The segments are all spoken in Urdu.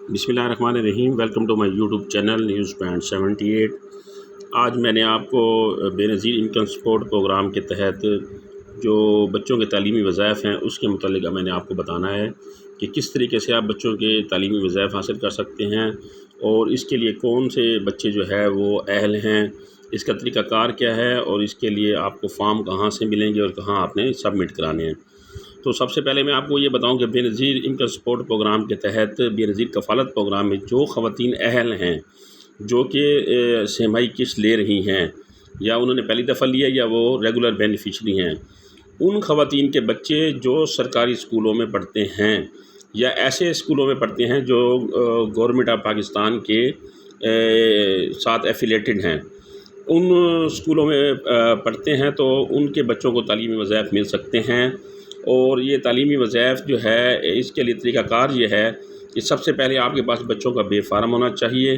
بسم اللہ الرحمن الرحیم۔ Welcome to my YouTube channel news point 78۔ آج میں نے آپ کو بے نظیر انکم سپورٹ پروگرام کے تحت جو بچوں کے تعلیمی وظائف ہیں اس کے متعلق میں نے آپ کو بتانا ہے کہ کس طریقے سے آپ بچوں کے تعلیمی وظائف حاصل کر سکتے ہیں اور اس کے لیے کون سے بچے جو ہے وہ اہل ہیں، اس کا طریقہ کار کیا ہے اور اس کے لیے آپ کو فارم کہاں سے ملیں گے اور کہاں آپ نے سبمٹ کرانے ہیں۔ تو سب سے پہلے میں آپ کو یہ بتاؤں کہ بے نظیر انکم سپورٹ پروگرام کے تحت بے نظیر کفالت پروگرام میں جو خواتین اہل ہیں جو کہ سہ قسط لے رہی ہیں یا انہوں نے پہلی دفعہ لیا یا وہ ریگولر بینیفیشری ہیں، ان خواتین کے بچے جو سرکاری اسکولوں میں پڑھتے ہیں یا ایسے اسکولوں میں پڑھتے ہیں جو گورنمنٹ آف پاکستان کے ساتھ ایفیلیٹڈ ہیں، ان اسکولوں میں پڑھتے ہیں تو ان کے بچوں کو تعلیمی وظائف مل سکتے ہیں۔ اور یہ تعلیمی وظائف جو ہے اس کے لیے طریقہ کار یہ ہے کہ سب سے پہلے آپ کے پاس بچوں کا بے فارم ہونا چاہیے،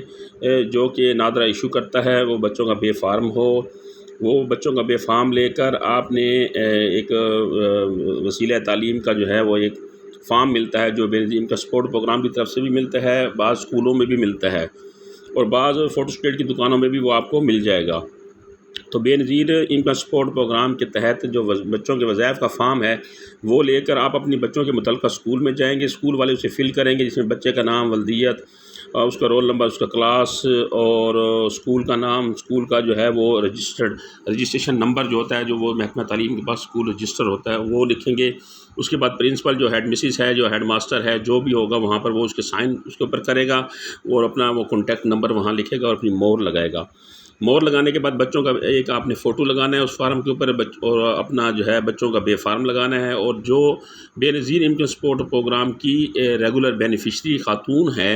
جو کہ نادرہ ایشو کرتا ہے وہ بچوں کا بے فارم ہو۔ وہ بچوں کا بے فارم لے کر آپ نے ایک وسیلہ تعلیم کا جو ہے وہ ایک فارم ملتا ہے جو بے نظیر انکم سپورٹ پروگرام کی طرف سے بھی ملتا ہے، بعض اسکولوں میں بھی ملتا ہے اور بعض فوٹو اسٹیٹ کی دکانوں میں بھی وہ آپ کو مل جائے گا۔ تو بے نظیر انکم سپورٹ پروگرام کے تحت جو بچوں کے وظائف کا فارم ہے وہ لے کر آپ اپنی بچوں کے متعلقہ اسکول میں جائیں گے، اسکول والے اسے فل کریں گے، جس میں بچے کا نام، ولدیت، اس کا رول نمبر، اس کا کلاس اور اسکول کا نام، اسکول کا جو ہے وہ رجسٹریشن نمبر جو ہوتا ہے جو وہ محکمہ تعلیم کے پاس اسکول رجسٹر ہوتا ہے وہ لکھیں گے۔ اس کے بعد پرنسپل جو ہیڈ مسز ہے، جو ہیڈ ماسٹر ہے، جو بھی ہوگا وہاں پر وہ اس کے سائن اس کے اوپر کرے گا اور اپنا وہ کانٹیکٹ نمبر وہاں لکھے گا اور اپنی مہر لگائے گا۔ مہر لگانے کے بعد بچوں کا ایک آپ نے فوٹو لگانا ہے اس فارم کے اوپر اور اپنا جو ہے بچوں کا بے فارم لگانا ہے۔ اور جو بے نظیر انکم سپورٹ پروگرام کی ریگولر بینیفیشری خاتون ہے،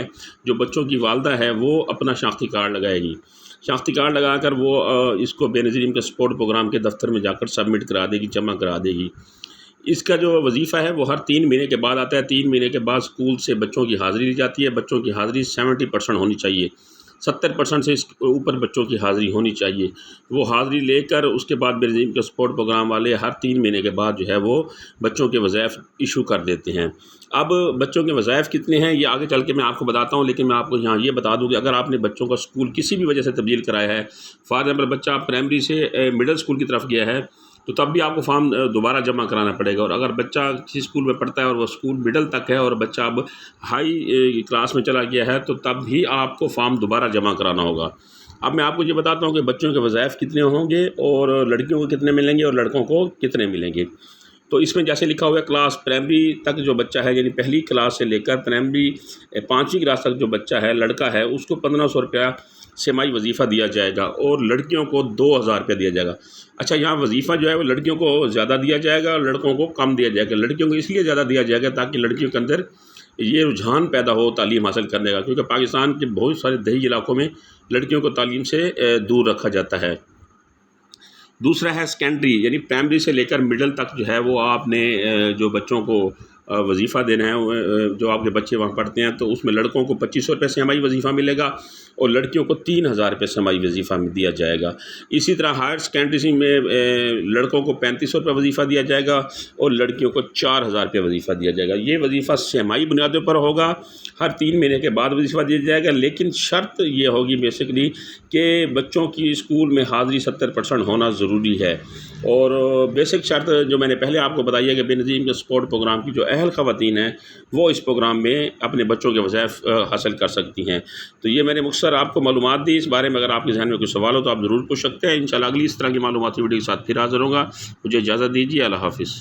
جو بچوں کی والدہ ہے، وہ اپنا شناختی کارڈ لگائے گی۔ شناختی کارڈ لگا کر وہ اس کو بے نظیر انکم سپورٹ پروگرام کے دفتر میں جا کر سبمٹ کرا دے گی، جمع کرا دے گی۔ اس کا جو وظیفہ ہے وہ ہر 3 مہینے کے بعد آتا ہے۔ 3 مہینے کے بعد اسکول سے بچوں کی حاضری لی جاتی ہے۔ بچوں کی حاضری 70% ہونی چاہیے، 70% سے اس اوپر بچوں کی حاضری ہونی چاہیے۔ وہ حاضری لے کر اس کے بعد بے نظیر انکم سپورٹ پروگرام والے ہر 3 مہینے کے بعد جو ہے وہ بچوں کے وظائف ایشو کر دیتے ہیں۔ اب بچوں کے وظائف کتنے ہیں یہ آگے چل کے میں آپ کو بتاتا ہوں، لیکن میں آپ کو یہاں یہ بتا دوں کہ اگر آپ نے بچوں کا اسکول کسی بھی وجہ سے تبدیل کرایا ہے، فار ایگزامپل بچہ پرائمری سے مڈل اسکول کی طرف گیا ہے تو تب بھی آپ کو فارم دوبارہ جمع کرانا پڑے گا۔ اور اگر بچہ کسی اسکول میں پڑھتا ہے اور وہ اسکول مڈل تک ہے اور بچہ اب ہائی کلاس میں چلا گیا ہے تو تب بھی آپ کو فارم دوبارہ جمع کرانا ہوگا۔ اب میں آپ کو یہ بتاتا ہوں کہ بچوں کے وظائف کتنے ہوں گے اور لڑکیوں کو کتنے ملیں گے اور لڑکوں کو کتنے ملیں گے۔ تو اس میں جیسے لکھا ہوا ہے کلاس پرائمری تک جو بچہ ہے، یعنی پہلی کلاس سے لے کر پرائمری 5ویں کلاس تک جو بچہ ہے، لڑکا ہے، اس کو 1500 روپیہ سہ وظیفہ دیا جائے گا اور لڑکیوں کو 2000 روپیہ دیا جائے گا۔ اچھا، یہاں وظیفہ جو ہے وہ لڑکیوں کو زیادہ دیا جائے گا اور لڑکوں کو کم دیا جائے گا۔ لڑکیوں کو اس لیے زیادہ دیا جائے گا تاکہ لڑکیوں کے اندر یہ رجحان پیدا ہو تعلیم حاصل کرنے کا، کیونکہ پاکستان کے بہت سارے دیہی علاقوں میں لڑکیوں کو تعلیم سے دور رکھا جاتا ہے۔ دوسرا ہے سیکنڈری، یعنی پرائمری سے لے کر مڈل تک جو ہے وہ آپ نے جو بچوں کو وظیفہ دینا ہے، جو آپ کے بچے وہاں پڑھتے ہیں، تو اس میں لڑکوں کو 2500 روپے سہ وظیفہ ملے گا اور لڑکیوں کو 3000 روپے سہ وظیفہ دیا جائے گا۔ اسی طرح ہائر سیکنڈری میں لڑکوں کو 3500 روپے وظیفہ دیا جائے گا اور لڑکیوں کو 4000 روپے وظیفہ دیا جائے گا۔ یہ وظیفہ سہ بنیادوں پر ہوگا، ہر 3 مہینے کے بعد وظیفہ دیا جائے گا، لیکن شرط یہ ہوگی بیسکلی کہ بچوں کی اسکول میں حاضری 70% ہونا ضروری ہے۔ اور بیسک شرط جو میں نے پہلے آپ کو بتائی ہے کہ بے نظیر انکم سپورٹ پروگرام کی جو اہل خواتین ہیں وہ اس پروگرام میں اپنے بچوں کے وظائف حاصل کر سکتی ہیں۔ تو یہ میں نے مختصر آپ کو معلومات دی۔ اس بارے میں اگر آپ کے ذہن میں کوئی سوال ہو تو آپ ضرور پوچھ سکتے ہیں۔ انشاءاللہ اگلی اس طرح کی معلوماتی ویڈیو کے ساتھ پھر حاضر ہوں گا۔ مجھے اجازت دیجیے، اللہ حافظ۔